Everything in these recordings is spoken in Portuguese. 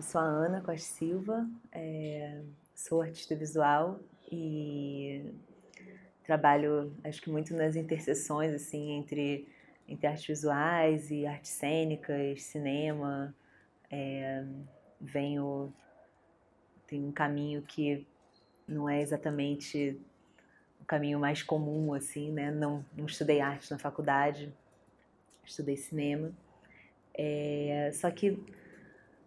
Eu sou a Ana Costa Silva, sou artista visual e trabalho, acho que muito nas interseções assim entre artes visuais e artes cênicas, cinema. Venho tem um caminho que não é exatamente o caminho mais comum assim, né? Não estudei arte na faculdade, estudei cinema. Só que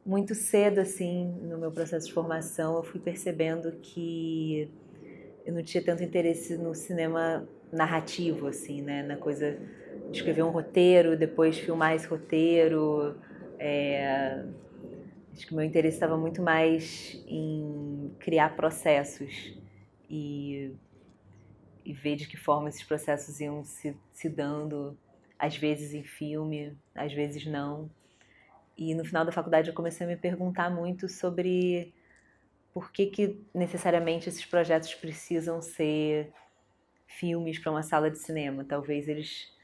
muito cedo, assim, no meu processo de formação, eu fui percebendo que eu não tinha tanto interesse no cinema narrativo, assim, né? Na coisa de escrever um roteiro, depois filmar esse roteiro. É... Acho que o meu interesse estava muito mais em criar processos e, e ver de que forma esses processos iam se dando, às vezes em filme, às vezes não. E no final da faculdade eu comecei a me perguntar muito sobre por que necessariamente esses projetos precisam ser filmes para uma sala de cinema. Talvez eles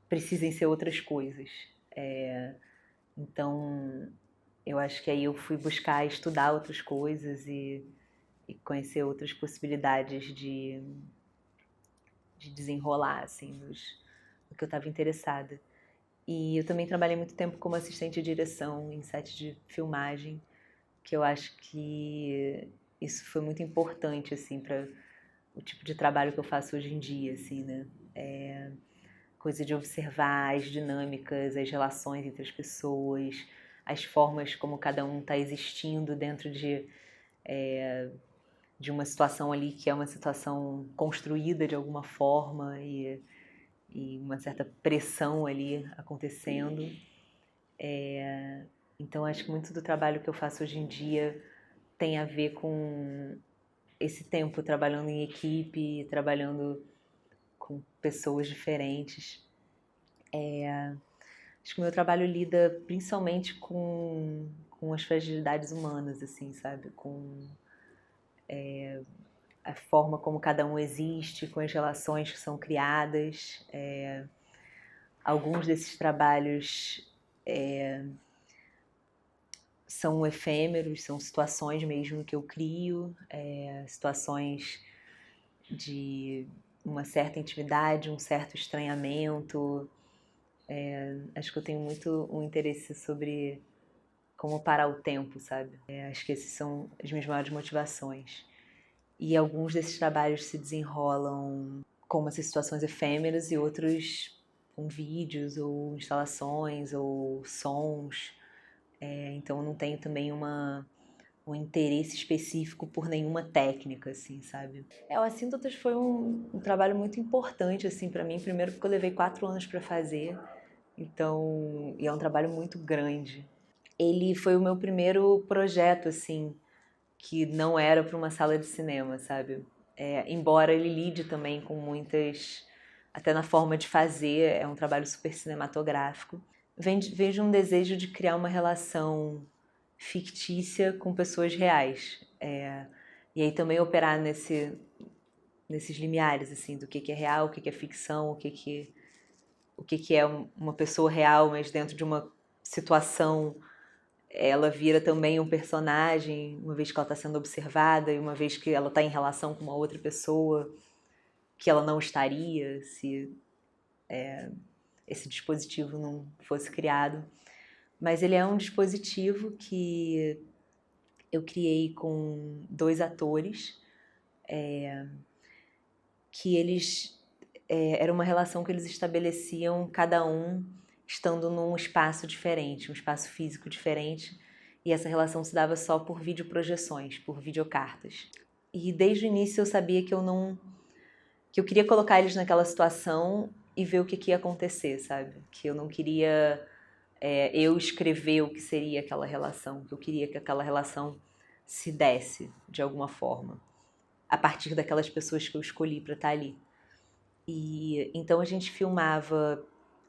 precisem ser outras coisas. Então, eu acho que aí eu fui buscar estudar outras coisas e conhecer outras possibilidades de desenrolar, assim, no que eu estava interessada. E eu também trabalhei muito tempo como assistente de direção em set de filmagem, que eu acho que isso foi muito importante, assim, para o tipo de trabalho que eu faço hoje em dia, assim, né? Coisa de observar as dinâmicas, as relações entre as pessoas, as formas como cada um está existindo dentro de uma situação ali que é uma situação construída de alguma forma e uma certa pressão ali acontecendo. Então, acho que muito do trabalho que eu faço hoje em dia tem a ver com esse tempo trabalhando em equipe, trabalhando com pessoas diferentes. Acho que o meu trabalho lida principalmente com as fragilidades humanas, assim, sabe? Com a forma como cada um existe, com as relações que são criadas. Alguns desses trabalhos são efêmeros, são situações mesmo que eu crio, situações de uma certa intimidade, um certo estranhamento. Acho que eu tenho muito um interesse sobre como parar o tempo, sabe? Acho que esses são as minhas maiores motivações. E alguns desses trabalhos se desenrolam como essas situações efêmeras e outros com vídeos ou instalações ou sons. Então eu não tenho também um interesse específico por nenhuma técnica, assim, sabe? O Assíntotas foi um trabalho muito importante, assim, para mim. Primeiro porque eu levei 4 anos para fazer. Então, e é um trabalho muito grande. Ele foi o meu primeiro projeto, assim, que não era para uma sala de cinema, sabe? Embora ele lide também com muitas, até na forma de fazer, é um trabalho super cinematográfico. Vejo um desejo de criar uma relação fictícia com pessoas reais. E aí também operar nesses limiares, assim, do que é real, o que é ficção, o que é uma pessoa real, mas dentro de uma situação ela vira também um personagem, uma vez que ela está sendo observada e uma vez que ela está em relação com uma outra pessoa que ela não estaria se esse dispositivo não fosse criado. Mas ele é um dispositivo que eu criei com 2 atores, que eles era uma relação que eles estabeleciam cada um estando num espaço diferente, um espaço físico diferente, e essa relação se dava só por videoprojeções, por videocartas. E desde o início eu sabia que eu queria colocar eles naquela situação e ver o que ia acontecer, sabe? Que eu não queria eu escrever o que seria aquela relação, que eu queria que aquela relação se desse de alguma forma, a partir daquelas pessoas que eu escolhi para estar ali. E então a gente filmava,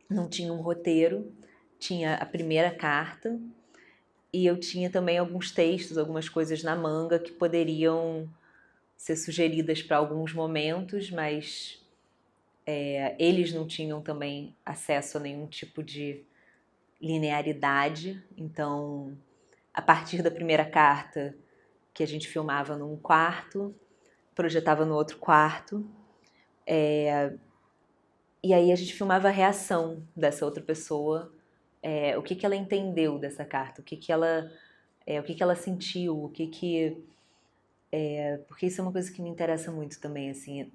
não tinha um roteiro, tinha a primeira carta e eu tinha também alguns textos, algumas coisas na manga que poderiam ser sugeridas para alguns momentos, mas eles não tinham também acesso a nenhum tipo de linearidade, então a partir da primeira carta, que a gente filmava num quarto, projetava no outro quarto, e aí a gente filmava a reação dessa outra pessoa, o que ela entendeu dessa carta, o que ela sentiu, porque isso é uma coisa que me interessa muito também, assim,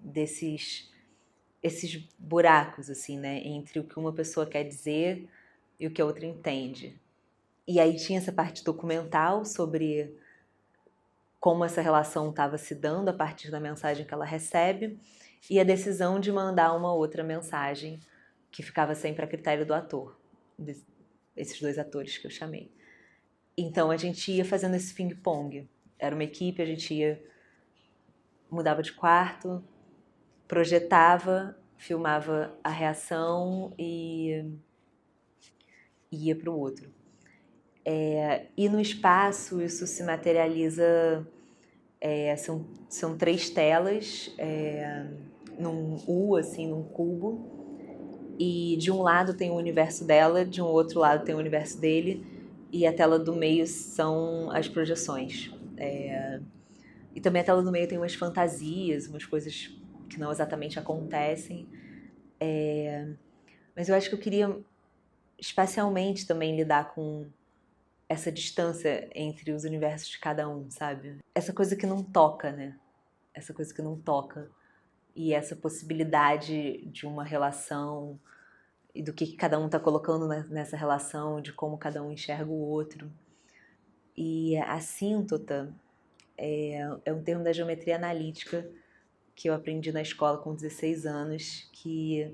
esses buracos, assim, né, entre o que uma pessoa quer dizer e o que a outra entende. E aí tinha essa parte documental sobre como essa relação estava se dando a partir da mensagem que ela recebe e a decisão de mandar uma outra mensagem que ficava sempre a critério do ator, esses dois atores que eu chamei. Então a gente ia fazendo esse ping-pong. Era uma equipe, a gente mudava de quarto, projetava, filmava a reação e ia para o outro. E no espaço isso se materializa, são 3 telas, num U, assim, num cubo, e de um lado tem o universo dela, de um outro lado tem o universo dele, e a tela do meio são as projeções. E também a tela do meio tem umas fantasias, umas coisas que não exatamente acontecem. Mas eu acho que eu queria espacialmente também lidar com essa distância entre os universos de cada um, sabe? Essa coisa que não toca, né? Essa coisa que não toca. E essa possibilidade de uma relação e do que cada um tá colocando nessa relação, de como cada um enxerga o outro. E a assíntota é um termo da geometria analítica que eu aprendi na escola com 16 anos, e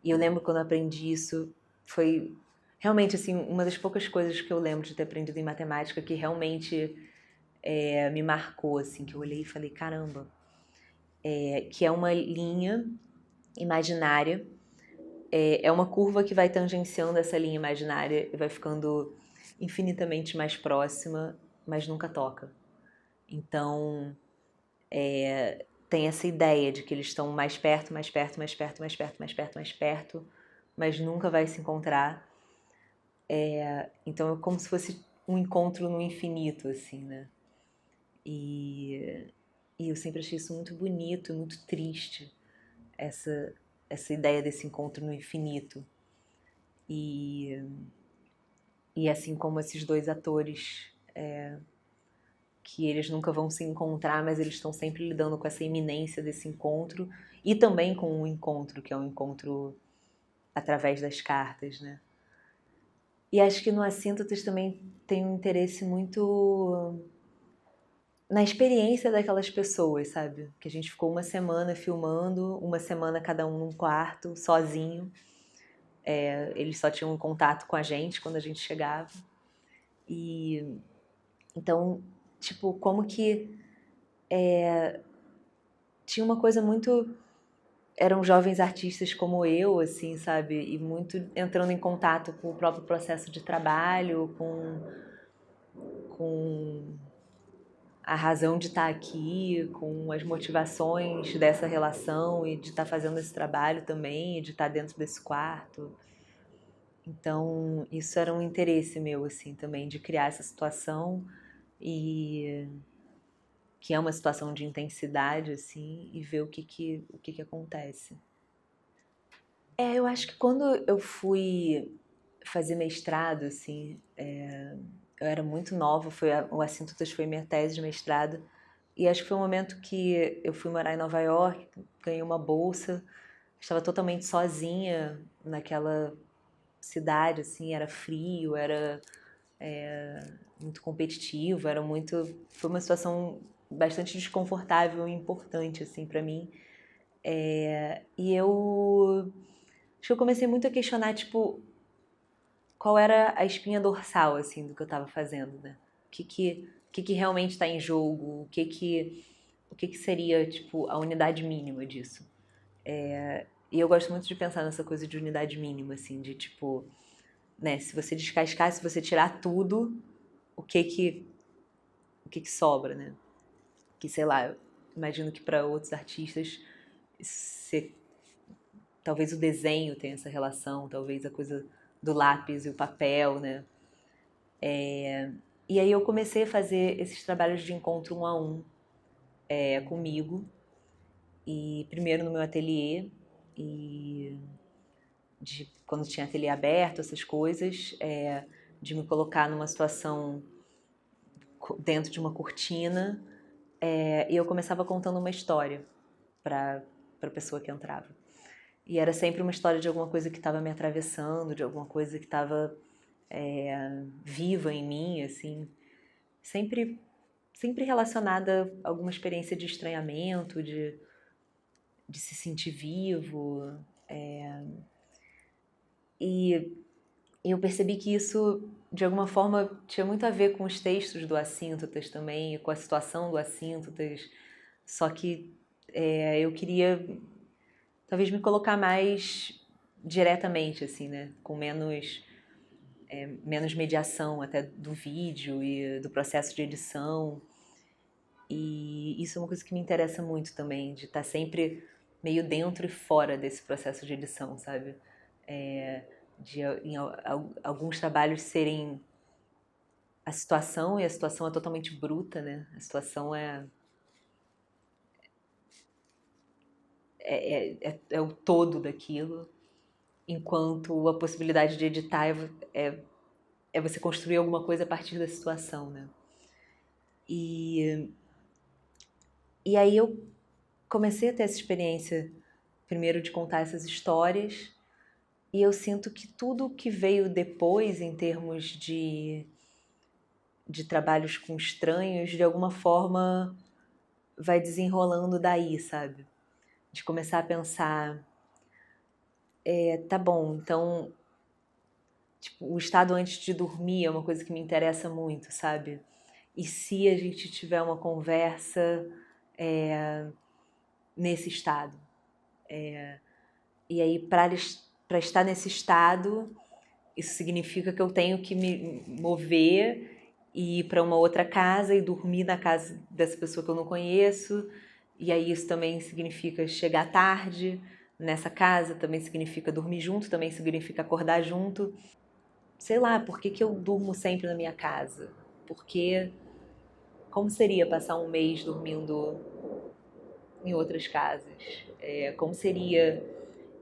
eu lembro quando eu aprendi isso, foi realmente assim, uma das poucas coisas que eu lembro de ter aprendido em matemática que realmente me marcou, assim, que eu olhei e falei, caramba, que é uma linha imaginária, é uma curva que vai tangenciando essa linha imaginária e vai ficando infinitamente mais próxima, mas nunca toca. Então, tem essa ideia de que eles estão mais perto, mais perto, mais perto, mais perto, mais perto, mais perto, mas nunca vai se encontrar. Então é como se fosse um encontro no infinito, assim, né? E eu sempre achei isso muito bonito, muito triste, essa ideia desse encontro no infinito. E assim como esses dois atores, que eles nunca vão se encontrar, mas eles estão sempre lidando com essa iminência desse encontro e também com o encontro, que é um encontro através das cartas, né? E acho que no Assíntotas também tem um interesse muito na experiência daquelas pessoas, sabe? Que a gente ficou uma semana filmando, uma semana cada um num quarto, sozinho. Eles só tinham contato com a gente quando a gente chegava. E então, tipo, como que tinha uma coisa muito... Eram jovens artistas como eu, assim, sabe? E muito entrando em contato com o próprio processo de trabalho, com a razão de estar aqui, com as motivações dessa relação e de estar fazendo esse trabalho também, e de estar dentro desse quarto. Então, isso era um interesse meu, assim, também, de criar essa situação, e que é uma situação de intensidade, assim, e ver o que acontece. Eu acho que quando eu fui fazer mestrado, assim, eu era muito nova, o Assíntotas foi minha tese de mestrado, e acho que foi um momento que eu fui morar em Nova York, ganhei uma bolsa, estava totalmente sozinha naquela cidade, assim, era frio, era muito competitivo, foi uma situação bastante desconfortável e importante, assim, para mim. E acho que eu comecei muito a questionar, tipo, qual era a espinha dorsal, assim, do que eu estava fazendo, né? O que realmente está em jogo? O que seria, tipo, a unidade mínima disso? E eu gosto muito de pensar nessa coisa de unidade mínima, assim, de tipo, né, se você descascar, se você tirar tudo, o que sobra, né? Que, sei lá, eu imagino que para outros artistas, talvez o desenho tenha essa relação, talvez a coisa do lápis e o papel, né? E aí eu comecei a fazer esses trabalhos de encontro um a um comigo, e primeiro no meu ateliê, e quando tinha ateliê aberto, essas coisas, de me colocar numa situação dentro de uma cortina, e eu começava contando uma história para a pessoa que entrava. E era sempre uma história de alguma coisa que estava me atravessando, de alguma coisa que estava viva em mim, assim, sempre relacionada a alguma experiência de estranhamento, de se sentir vivo. E eu percebi que isso, de alguma forma, tinha muito a ver com os textos do Assintotas também, com a situação do Assintotas, só que eu queria talvez me colocar mais diretamente, assim, né? Com menos mediação até do vídeo e do processo de edição. E isso é uma coisa que me interessa muito também, de estar sempre meio dentro e fora desse processo de edição, sabe? Alguns trabalhos serem a situação, e a situação é totalmente bruta, né? A situação é o todo daquilo, enquanto a possibilidade de editar é você construir alguma coisa a partir da situação, né? E aí eu comecei a ter essa experiência, primeiro de contar essas histórias, e eu sinto que tudo que veio depois, em termos de trabalhos com estranhos, de alguma forma vai desenrolando daí, sabe? De começar a pensar, tá bom, então, tipo, o estado antes de dormir é uma coisa que me interessa muito, sabe? E se a gente tiver uma conversa nesse estado? E aí, para estar nesse estado, isso significa que eu tenho que me mover e ir para uma outra casa e dormir na casa dessa pessoa que eu não conheço. E aí isso também significa chegar tarde nessa casa, também significa dormir junto, também significa acordar junto. Sei lá, por que que eu durmo sempre na minha casa? Porque como seria passar um mês dormindo em outras casas? Como seria,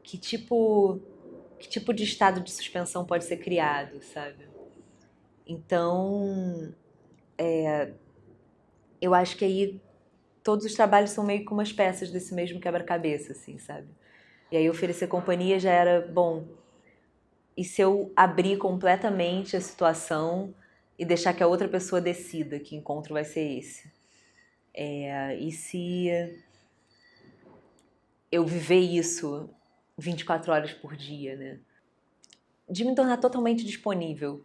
que tipo de estado de suspensão pode ser criado, sabe? Então, eu acho que aí todos os trabalhos são meio que umas peças desse mesmo quebra-cabeça, assim, sabe? E aí oferecer companhia já era, bom, e se eu abrir completamente a situação e deixar que a outra pessoa decida que encontro vai ser esse? E se eu viver isso 24 horas por dia, né? De me tornar totalmente disponível,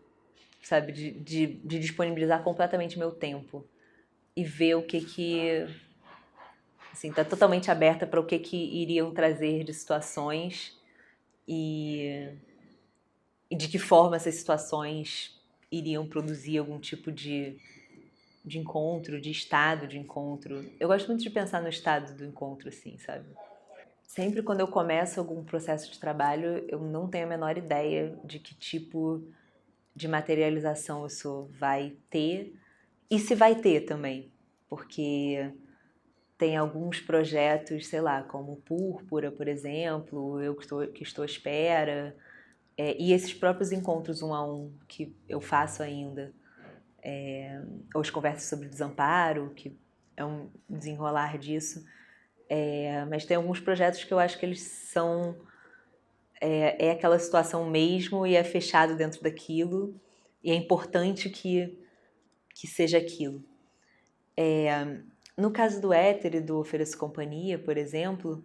sabe? De disponibilizar completamente meu tempo e ver o que assim, tá totalmente aberta para o que iriam trazer de situações e, e de que forma essas situações iriam produzir algum tipo de encontro, de estado de encontro. Eu gosto muito de pensar no estado do encontro, assim, sabe? Sempre quando eu começo algum processo de trabalho, eu não tenho a menor ideia de que tipo de materialização isso vai ter e se vai ter também, porque tem alguns projetos, sei lá, como Púrpura, por exemplo, eu que estou à espera, e esses próprios encontros um a um que eu faço ainda, ou as conversas sobre desamparo, que é um desenrolar disso, mas tem alguns projetos que eu acho que eles são aquela situação mesmo e é fechado dentro daquilo e é importante que seja aquilo. No caso do Éter e do Ofereço Companhia, por exemplo,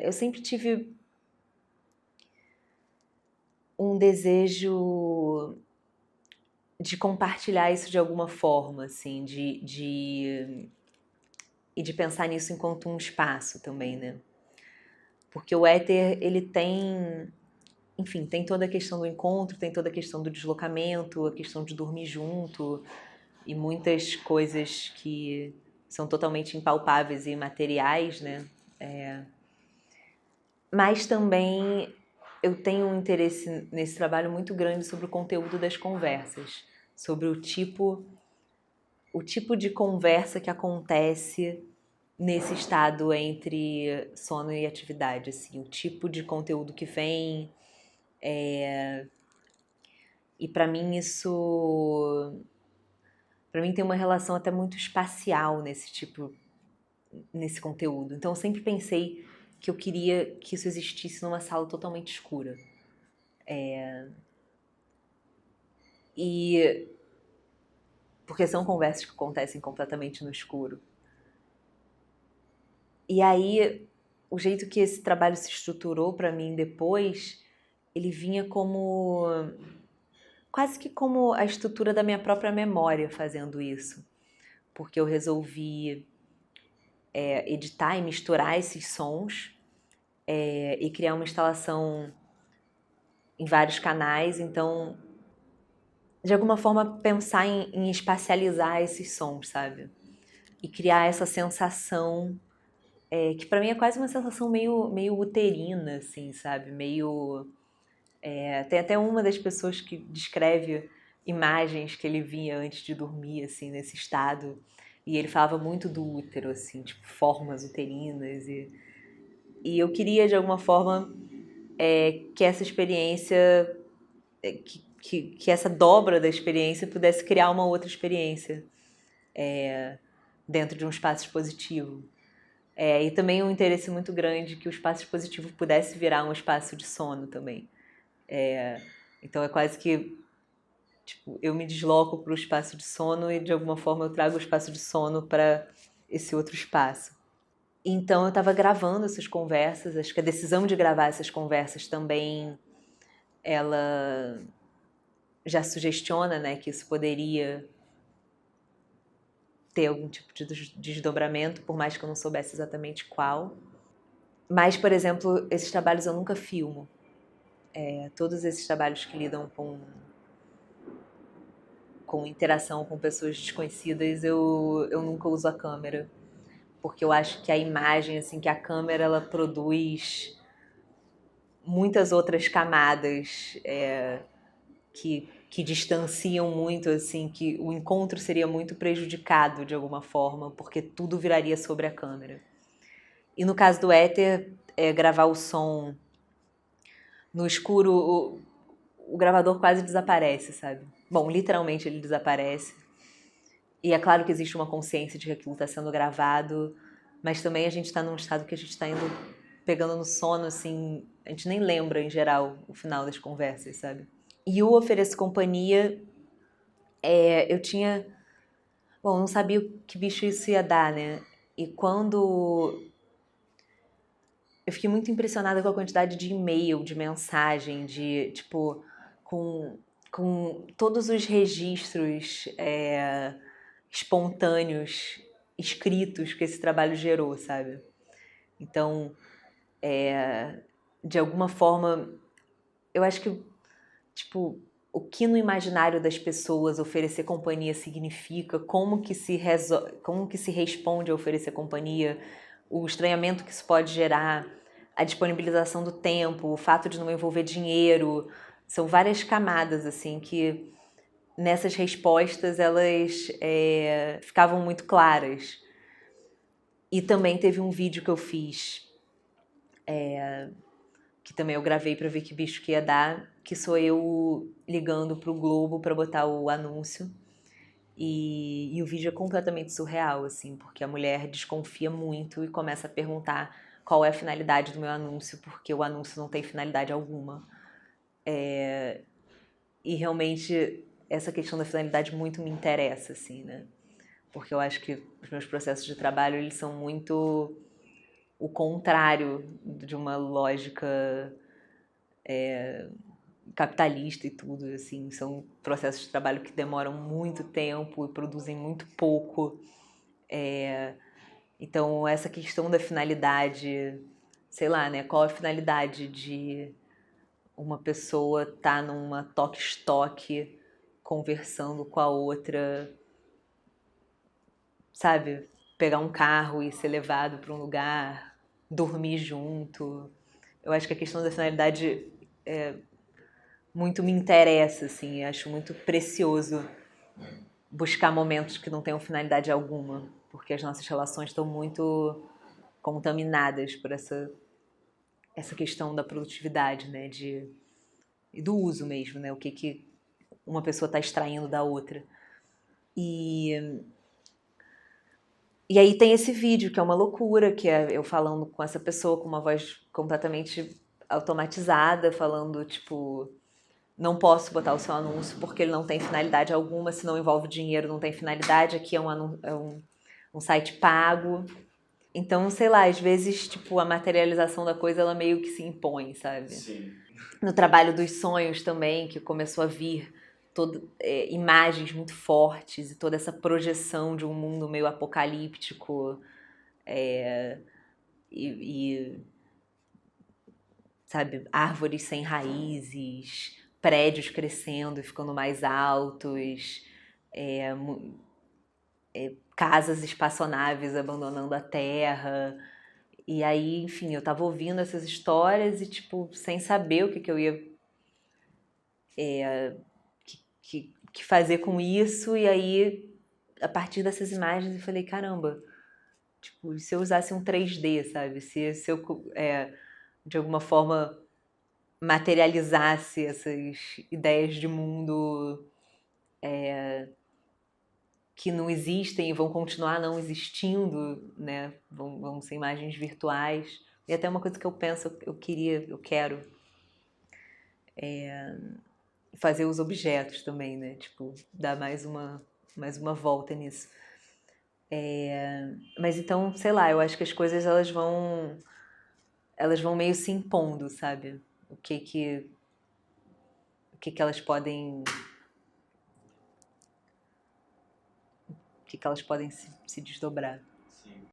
eu sempre tive um desejo de compartilhar isso de alguma forma, assim, e de pensar nisso enquanto um espaço também, né? Porque o éter, ele tem, enfim, tem toda a questão do encontro, tem toda a questão do deslocamento, a questão de dormir junto e muitas coisas que são totalmente impalpáveis e imateriais, né? Mas também eu tenho um interesse nesse trabalho muito grande sobre o conteúdo das conversas, sobre o tipo de conversa que acontece nesse estado entre sono e atividade, assim, o tipo de conteúdo que vem. E para mim tem uma relação até muito espacial nesse conteúdo. Então eu sempre pensei que eu queria que isso existisse numa sala totalmente escura. E porque são conversas que acontecem completamente no escuro. E aí, o jeito que esse trabalho se estruturou para mim depois, ele vinha como quase que como a estrutura da minha própria memória fazendo isso, porque eu resolvi editar e misturar esses sons e criar uma instalação em vários canais, então de alguma forma pensar em espacializar esses sons, sabe? E criar essa sensação que para mim é quase uma sensação meio uterina, assim, sabe? Tem até uma das pessoas que descreve imagens que ele via antes de dormir, assim, nesse estado. E ele falava muito do útero, assim, tipo, formas uterinas. E eu queria, de alguma forma, que essa experiência, que essa dobra da experiência pudesse criar uma outra experiência dentro de um espaço expositivo. E também um interesse muito grande que o espaço expositivo pudesse virar um espaço de sono também. Então é quase que tipo, eu me desloco para o espaço de sono e de alguma forma eu trago o espaço de sono para esse outro espaço. Então eu estava gravando essas conversas, acho que a decisão de gravar essas conversas também ela já sugestiona, né, que isso poderia ter algum tipo de desdobramento, por mais que eu não soubesse exatamente qual. Mas, por exemplo, esses trabalhos eu nunca filmo. Todos esses trabalhos que lidam com interação com pessoas desconhecidas, eu nunca uso a câmera. Porque eu acho que a imagem, assim, que a câmera ela produz muitas outras camadas que distanciam muito, assim, que o encontro seria muito prejudicado de alguma forma, porque tudo viraria sobre a câmera. E no caso do éter, gravar o som no escuro, o gravador quase desaparece, sabe? Bom, literalmente ele desaparece. E é claro que existe uma consciência de que aquilo está sendo gravado, mas também a gente está num estado que a gente está indo pegando no sono, assim, a gente nem lembra em geral o final das conversas, sabe? E o Ofereço Companhia, eu tinha. Bom, não sabia que bicho isso ia dar, né? E quando. Eu fiquei muito impressionada com a quantidade de e-mail, de mensagem, de, tipo, com todos os registros espontâneos, escritos que esse trabalho gerou, sabe? Então, de alguma forma, eu acho que, tipo, o que no imaginário das pessoas oferecer companhia significa, como que se responde a oferecer companhia, o estranhamento que isso pode gerar, a disponibilização do tempo, o fato de não envolver dinheiro, são várias camadas assim que nessas respostas elas ficavam muito claras. E também teve um vídeo que eu fiz que também eu gravei para ver que bicho que ia dar, que sou eu ligando pro Globo para botar o anúncio. E o vídeo é completamente surreal, assim, porque a mulher desconfia muito e começa a perguntar qual é a finalidade do meu anúncio, porque o anúncio não tem finalidade alguma. E realmente essa questão da finalidade muito me interessa, assim, né? Porque eu acho que os meus processos de trabalho, eles são muito o contrário de uma lógica capitalista e tudo, assim, são processos de trabalho que demoram muito tempo e produzem muito pouco. Então, essa questão da finalidade, sei lá, né? Qual a finalidade de uma pessoa estar numa toque-estoque conversando com a outra, sabe? Pegar um carro e ser levado para um lugar, dormir junto. Eu acho que a questão da finalidade muito me interessa, assim, acho muito precioso buscar momentos que não tenham finalidade alguma, porque as nossas relações estão muito contaminadas por essa questão da produtividade, né, e do uso mesmo, né, o que uma pessoa está extraindo da outra. E aí tem esse vídeo, que é uma loucura, que é eu falando com essa pessoa com uma voz completamente automatizada, falando, tipo, não posso botar o seu anúncio porque ele não tem finalidade alguma, se não envolve dinheiro, não tem finalidade, aqui é um site pago. Então, sei lá, às vezes, tipo, a materialização da coisa, ela meio que se impõe, sabe? Sim. No trabalho dos sonhos também, que começou a vir imagens muito fortes e toda essa projeção de um mundo meio apocalíptico e sabe, árvores sem raízes, prédios crescendo e ficando mais altos, casas espaçonaves abandonando a terra. E aí, enfim, eu tava ouvindo essas histórias e, tipo, sem saber o que eu ia que fazer com isso. E aí, a partir dessas imagens, eu falei, caramba, tipo, se eu usasse um 3D, sabe? Se eu, de alguma forma, materializasse essas ideias de mundo que não existem e vão continuar não existindo, né? Vão ser imagens virtuais. E até uma coisa que eu penso, eu quero fazer os objetos também, né? Tipo, dar mais uma volta nisso. Mas então, sei lá, eu acho que as coisas elas vão meio se impondo, sabe? O que elas podem se desdobrar. Sim.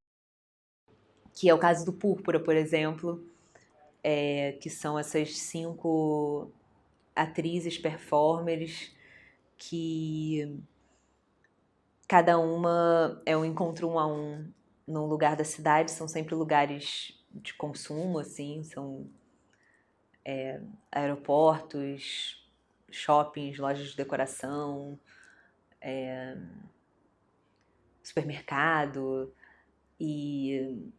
Que é o caso do Púrpura, por exemplo, que são essas 5 atrizes, performers, que cada uma é um encontro 1 a 1 num lugar da cidade, são sempre lugares de consumo, assim, são aeroportos, shoppings, lojas de decoração, supermercado, e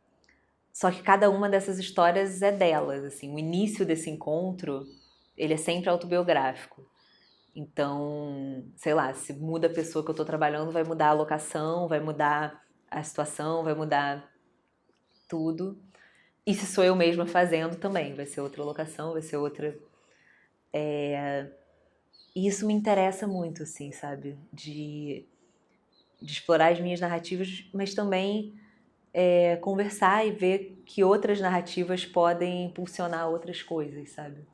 só que cada uma dessas histórias é delas, assim, o início desse encontro, ele é sempre autobiográfico. Então, sei lá, se muda a pessoa que eu tô trabalhando, vai mudar a locação, vai mudar a situação, vai mudar tudo. E se sou eu mesma fazendo também, vai ser outra locação, vai ser outra. E isso me interessa muito, assim, sabe? De explorar as minhas narrativas, mas também conversar e ver que outras narrativas podem impulsionar outras coisas, sabe?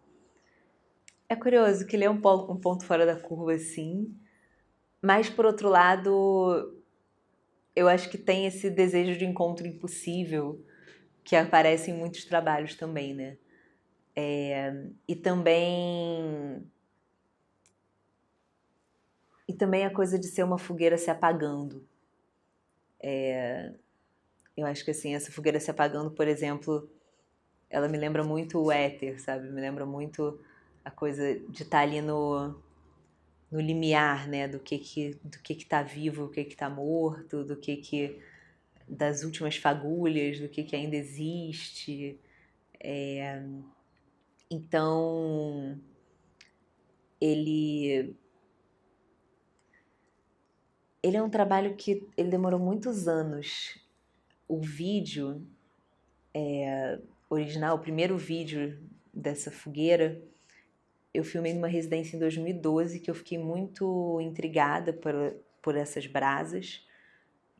É curioso que ele é um ponto fora da curva, assim, mas por outro lado, eu acho que tem esse desejo de encontro impossível que aparece em muitos trabalhos também, né? E também a coisa de ser uma fogueira se apagando. Eu acho que assim, essa fogueira se apagando, por exemplo, ela me lembra muito o éter, sabe? Me lembra muito a coisa de estar ali no limiar, né? Do que tá vivo, o que tá morto, das últimas fagulhas, do que ainda existe. Então, ele é um trabalho que ele demorou muitos anos. O vídeo original, o primeiro vídeo dessa fogueira, eu filmei numa residência em 2012 que eu fiquei muito intrigada por essas brasas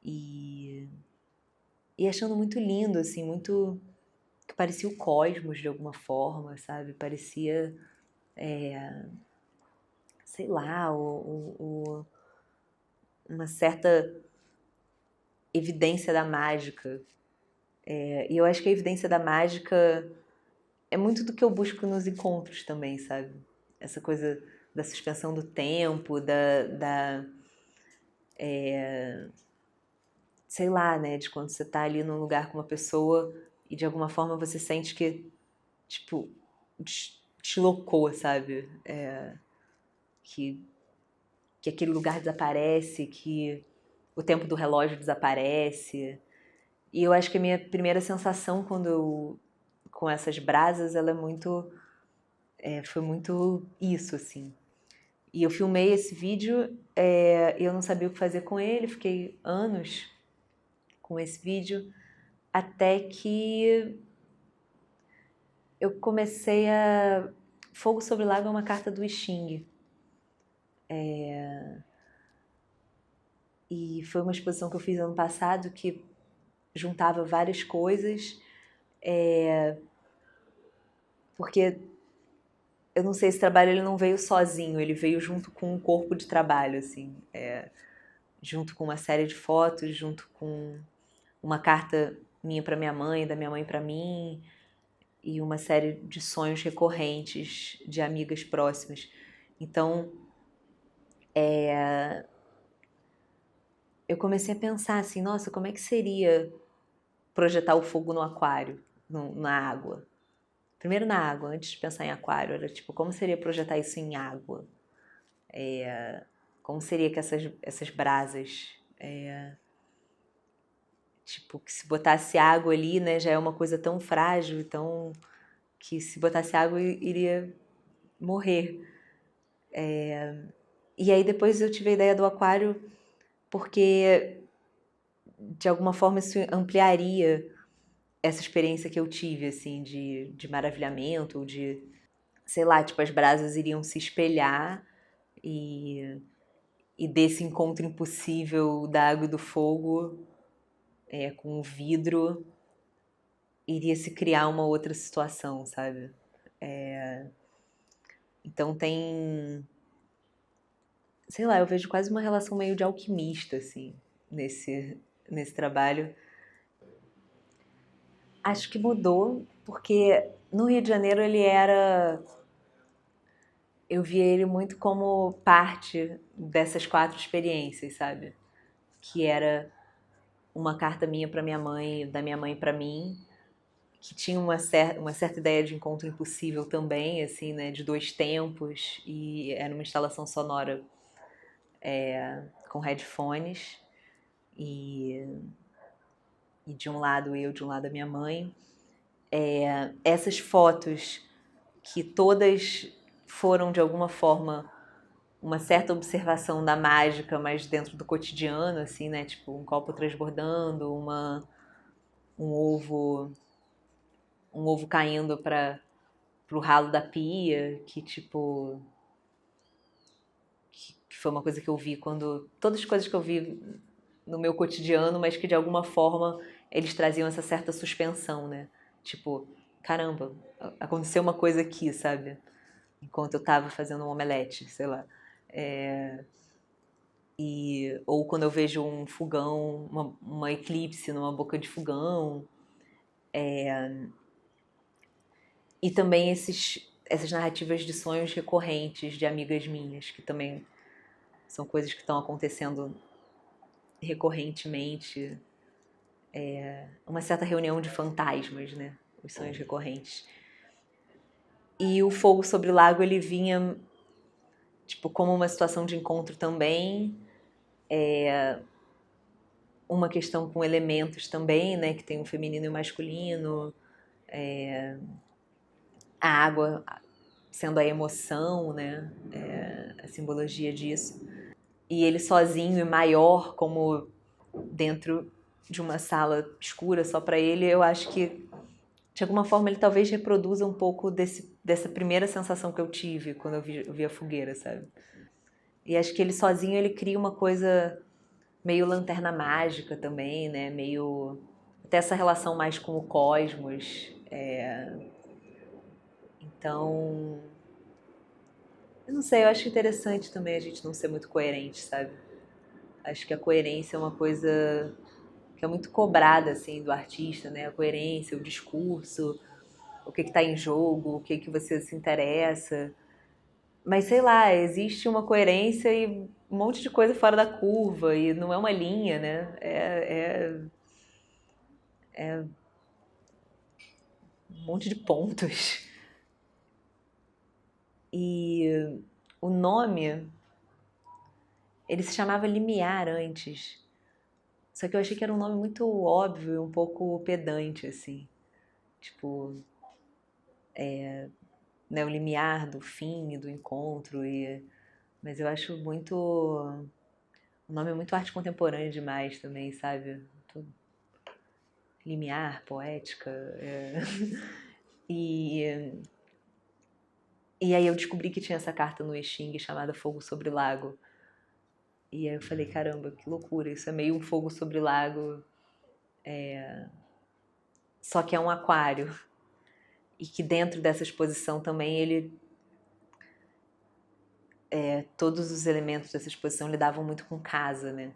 e, achando muito lindo, assim, muito que parecia o cosmos de alguma forma, sabe? Parecia, sei lá, uma certa evidência da mágica. E eu acho que a evidência da mágica é muito do que eu busco nos encontros também, sabe? Essa coisa da suspensão do tempo, sei lá, né? De quando você tá ali num lugar com uma pessoa e de alguma forma você sente que, tipo, deslocou, sabe? Que que aquele lugar desaparece, que o tempo do relógio desaparece. E eu acho que a minha primeira sensação com essas brasas, ela foi muito isso, assim. E eu filmei esse vídeo, e eu não sabia o que fazer com ele, fiquei anos com esse vídeo, até que eu comecei a... Fogo sobre o Lago é uma carta do I Ching. E foi uma exposição que eu fiz ano passado que juntava várias coisas, porque eu não sei, esse trabalho ele não veio sozinho, ele veio junto com um corpo de trabalho, assim, junto com uma série de fotos, junto com uma carta minha para minha mãe, da minha mãe para mim, e uma série de sonhos recorrentes de amigas próximas. Então, eu comecei a pensar assim, nossa, como é que seria projetar o fogo no aquário, na água? Primeiro na água, antes de pensar em aquário, era tipo, como seria projetar isso em água? Como seria que essas brasas, tipo, que se botasse água ali, né, já é uma coisa tão frágil, tão que se botasse água iria morrer. E aí depois eu tive a ideia do aquário porque de alguma forma isso ampliaria essa experiência que eu tive, assim, de maravilhamento, de, sei lá, tipo, as brasas iriam se espelhar e desse encontro impossível da água e do fogo com o vidro iria se criar uma outra situação, sabe? Então tem, sei lá, eu vejo quase uma relação meio de alquimista, assim, nesse trabalho. Acho que mudou, porque no Rio de Janeiro eu via ele muito como parte dessas 4 experiências, sabe? Que era uma carta minha para minha mãe, da minha mãe para mim, que tinha uma certa ideia de encontro impossível também, assim, né? De 2 tempos, e era uma instalação sonora com headphones, e de um lado eu, de um lado a minha mãe. Essas fotos que todas foram de alguma forma uma certa observação da mágica, mas dentro do cotidiano, assim, né? Tipo, um copo transbordando, um ovo, um ovo caindo para pro ralo da pia, que tipo que foi uma coisa que eu vi quando todas as coisas que eu vi no meu cotidiano, mas que de alguma forma eles traziam essa certa suspensão, né? Tipo, caramba, aconteceu uma coisa aqui, sabe? Enquanto eu tava fazendo um omelete, sei lá. Ou quando eu vejo um fogão, uma eclipse numa boca de fogão. E também essas narrativas de sonhos recorrentes de amigas minhas, que também são coisas que estão acontecendo recorrentemente. Uma certa reunião de fantasmas, né? Os sonhos recorrentes. E o fogo sobre o lago, ele vinha tipo como uma situação de encontro também, uma questão com elementos também, né? Que tem o feminino e o masculino, a água sendo a emoção, né? A simbologia disso. E ele sozinho e maior, como dentro de uma sala escura só para ele, eu acho que de alguma forma ele talvez reproduza um pouco dessa primeira sensação que eu tive quando eu vi a fogueira, sabe? E acho que ele sozinho ele cria uma coisa meio lanterna mágica também, né? Meio até essa relação mais com o cosmos. Então, eu não sei, eu acho interessante também a gente não ser muito coerente, sabe? Acho que a coerência é uma coisa que é muito cobrada assim do artista, né? A coerência, o discurso, o que está em jogo, o que você se interessa. Mas sei lá, existe uma coerência e um monte de coisa fora da curva e não é uma linha, né? Um monte de pontos. E o nome Ele se chamava Limiar antes. Só que eu achei que era um nome muito óbvio e um pouco pedante, assim. Tipo, né, o limiar do fim e do encontro. Mas eu acho muito. O nome é muito arte contemporânea demais também, sabe? Limiar, poética. E, e aí eu descobri que tinha essa carta no I Ching chamada Fogo sobre Lago. E aí eu falei, caramba, que loucura, isso é meio um fogo sobre lago, só que é um aquário. E que dentro dessa exposição também todos os elementos dessa exposição lidavam muito com casa, né?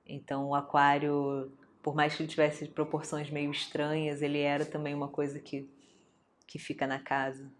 Então o aquário, por mais que ele tivesse proporções meio estranhas, ele era também uma coisa que fica na casa.